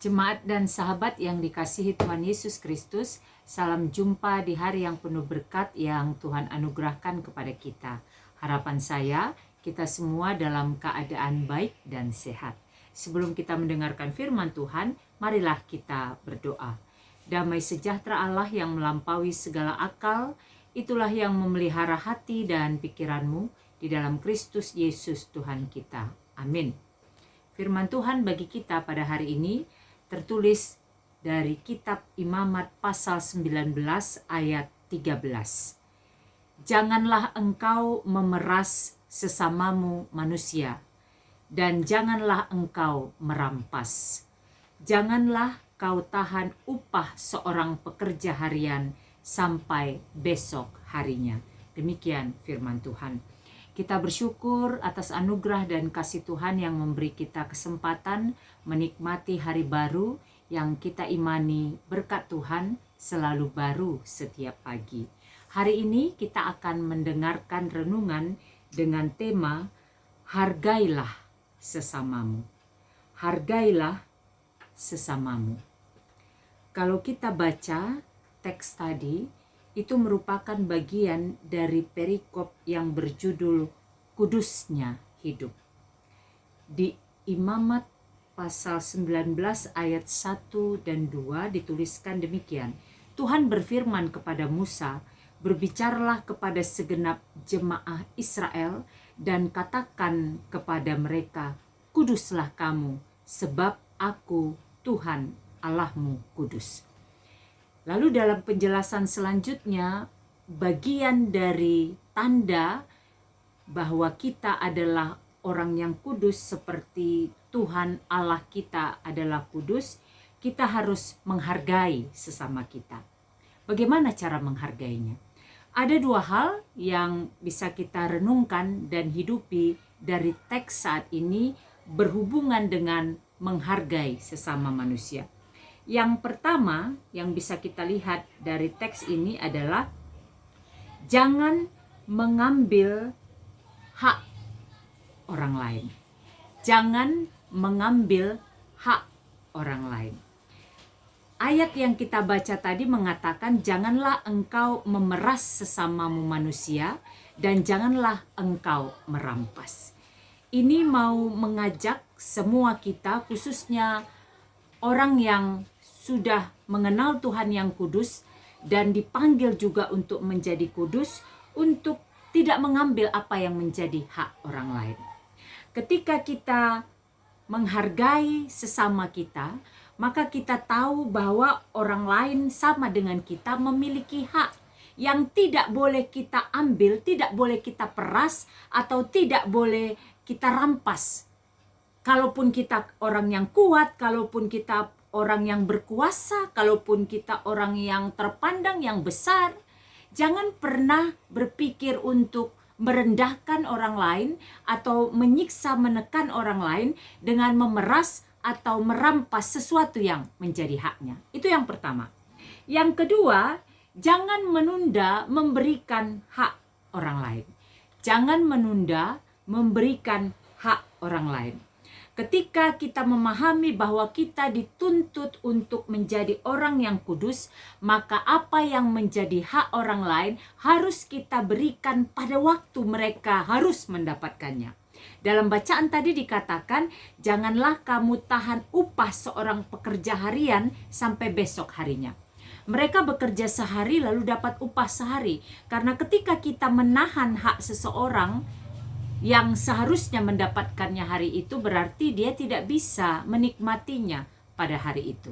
Jemaat dan sahabat yang dikasihi Tuhan Yesus Kristus, salam jumpa di hari yang penuh berkat yang Tuhan anugerahkan kepada kita. Harapan saya, kita semua dalam keadaan baik dan sehat. Sebelum kita mendengarkan firman Tuhan, marilah kita berdoa. Damai sejahtera Allah yang melampaui segala akal, itulah yang memelihara hati dan pikiranmu di dalam Kristus Yesus Tuhan kita. Amin. Firman Tuhan bagi kita pada hari ini tertulis dari kitab Imamat pasal 19 ayat 13. Janganlah engkau memeras sesamamu manusia, dan janganlah engkau merampas. Janganlah kau tahan upah seorang pekerja harian sampai besok harinya. Demikian firman Tuhan. Kita bersyukur atas anugerah dan kasih Tuhan yang memberi kita kesempatan menikmati hari baru yang kita imani berkat Tuhan selalu baru setiap pagi. Hari ini kita akan mendengarkan renungan dengan tema Hargailah sesamamu. Hargailah sesamamu. Kalau kita baca teks tadi, itu merupakan bagian dari perikop yang berjudul Kudusnya Hidup. Di Imamat pasal 19 ayat 1 dan 2 dituliskan demikian. Tuhan berfirman kepada Musa, berbicaralah kepada segenap jemaah Israel dan katakan kepada mereka, kuduslah kamu, sebab aku Tuhan Allahmu kudus. Lalu dalam penjelasan selanjutnya, bagian dari tanda bahwa kita adalah orang yang kudus seperti Tuhan Allah kita adalah kudus, kita harus menghargai sesama kita. Bagaimana cara menghargainya? Ada dua hal yang bisa kita renungkan dan hidupi dari teks saat ini berhubungan dengan menghargai sesama manusia. Yang pertama yang bisa kita lihat dari teks ini adalah jangan mengambil hak orang lain. Jangan mengambil hak orang lain. Ayat yang kita baca tadi mengatakan janganlah engkau memeras sesamamu manusia dan janganlah engkau merampas. Ini mau mengajak semua kita, khususnya orang yang sudah mengenal Tuhan yang kudus dan dipanggil juga untuk menjadi kudus, untuk tidak mengambil apa yang menjadi hak orang lain. Ketika kita menghargai sesama kita, maka kita tahu bahwa orang lain sama dengan kita memiliki hak yang tidak boleh kita ambil, tidak boleh kita peras, atau tidak boleh kita rampas. Kalaupun kita orang yang kuat, kalaupun kita orang yang berkuasa, kalaupun kita orang yang terpandang, yang besar, jangan pernah berpikir untuk merendahkan orang lain atau menyiksa, menekan orang lain dengan memeras atau merampas sesuatu yang menjadi haknya. Itu yang pertama. Yang kedua, jangan menunda memberikan hak orang lain. Jangan menunda memberikan hak orang lain. Ketika kita memahami bahwa kita dituntut untuk menjadi orang yang kudus, maka apa yang menjadi hak orang lain harus kita berikan pada waktu mereka harus mendapatkannya. Dalam bacaan tadi dikatakan, janganlah kamu tahan upah seorang pekerja harian sampai besok harinya. Mereka bekerja sehari lalu dapat upah sehari. Karena ketika kita menahan hak seseorang yang seharusnya mendapatkannya hari itu, berarti dia tidak bisa menikmatinya pada hari itu.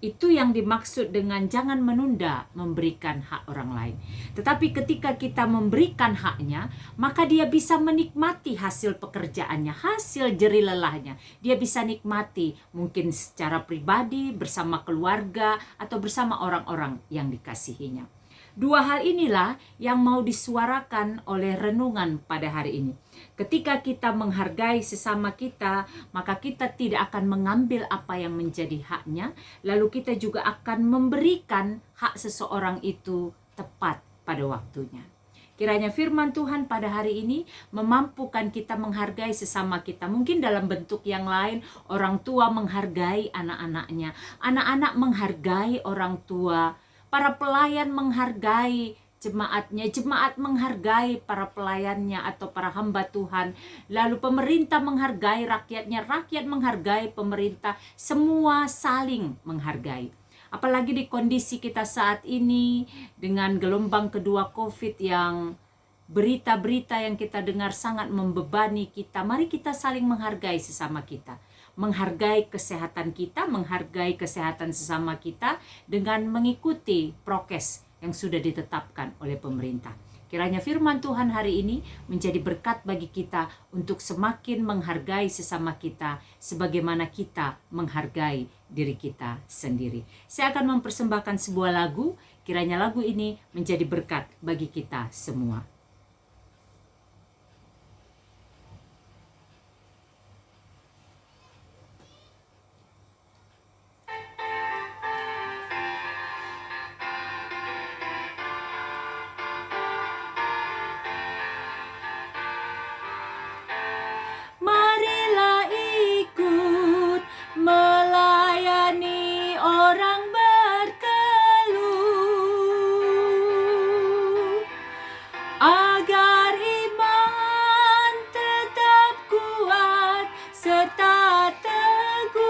Itu yang dimaksud dengan jangan menunda memberikan hak orang lain. Tetapi ketika kita memberikan haknya, maka dia bisa menikmati hasil pekerjaannya, hasil jerih lelahnya. Dia bisa nikmati mungkin secara pribadi, bersama keluarga, atau bersama orang-orang yang dikasihinya. Dua hal inilah yang mau disuarakan oleh renungan pada hari ini. Ketika kita menghargai sesama kita, maka kita tidak akan mengambil apa yang menjadi haknya, lalu kita juga akan memberikan hak seseorang itu tepat pada waktunya. Kiranya firman Tuhan pada hari ini memampukan kita menghargai sesama kita. Mungkin dalam bentuk yang lain, orang tua menghargai anak-anaknya, anak-anak menghargai orang tua, para pelayan menghargai jemaatnya, jemaat menghargai para pelayannya atau para hamba Tuhan. Lalu pemerintah menghargai rakyatnya, rakyat menghargai pemerintah, semua saling menghargai. Apalagi di kondisi kita saat ini dengan gelombang kedua COVID yang berita-berita yang kita dengar sangat membebani kita. Mari kita saling menghargai sesama kita. Menghargai kesehatan kita, menghargai kesehatan sesama kita dengan mengikuti prokes yang sudah ditetapkan oleh pemerintah. Kiranya firman Tuhan hari ini menjadi berkat bagi kita untuk semakin menghargai sesama kita sebagaimana kita menghargai diri kita sendiri. Saya akan mempersembahkan sebuah lagu, kiranya lagu ini menjadi berkat bagi kita semua. Marilah ikut melayani orang berkeluh, agar iman tetap kuat serta teguh.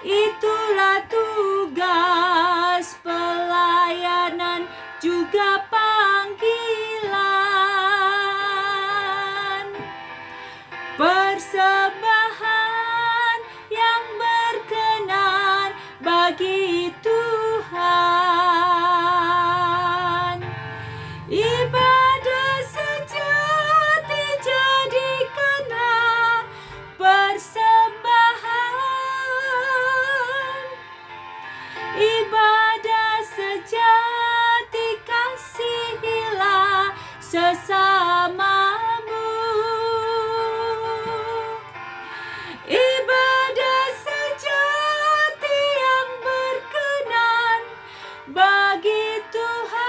Itulah tugas pelayanan juga panggilan, persembahan yang berkenan bagi Tuhan. Ibadah sejati jadikanlah persembahan. Ibadah sejati kasihilah sesamamu. Ibadah sejati yang berkenan bagi Tuhan.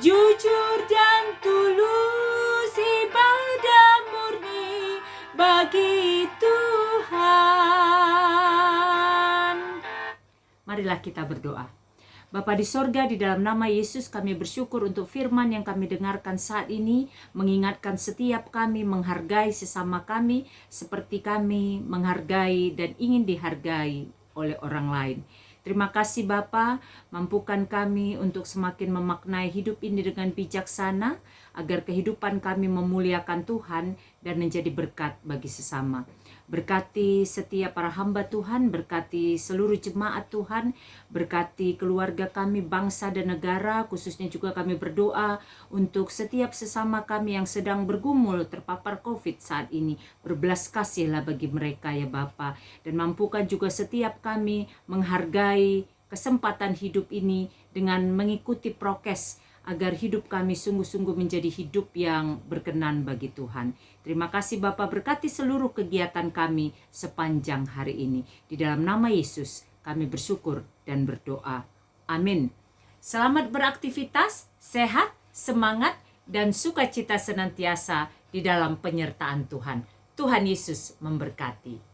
Jujur dan tulus, ibadah murni bagi Tuhan. Marilah kita berdoa. Bapa di sorga, di dalam nama Yesus kami bersyukur untuk firman yang kami dengarkan saat ini, mengingatkan setiap kami menghargai sesama kami seperti kami menghargai dan ingin dihargai oleh orang lain. Terima kasih Bapa, mampukan kami untuk semakin memaknai hidup ini dengan bijaksana, agar kehidupan kami memuliakan Tuhan dan menjadi berkat bagi sesama. Berkati setiap para hamba Tuhan, berkati seluruh jemaat Tuhan, berkati keluarga kami, bangsa dan negara, khususnya juga kami berdoa untuk setiap sesama kami yang sedang bergumul terpapar COVID saat ini. Berbelas kasihlah bagi mereka ya Bapa, dan mampukan juga setiap kami menghargai kesempatan hidup ini dengan mengikuti prokes, agar hidup kami sungguh-sungguh menjadi hidup yang berkenan bagi Tuhan. Terima kasih Bapa, berkati seluruh kegiatan kami sepanjang hari ini. Di dalam nama Yesus kami bersyukur dan berdoa. Amin. Selamat beraktivitas, sehat, semangat, dan sukacita senantiasa di dalam penyertaan Tuhan. Tuhan Yesus memberkati.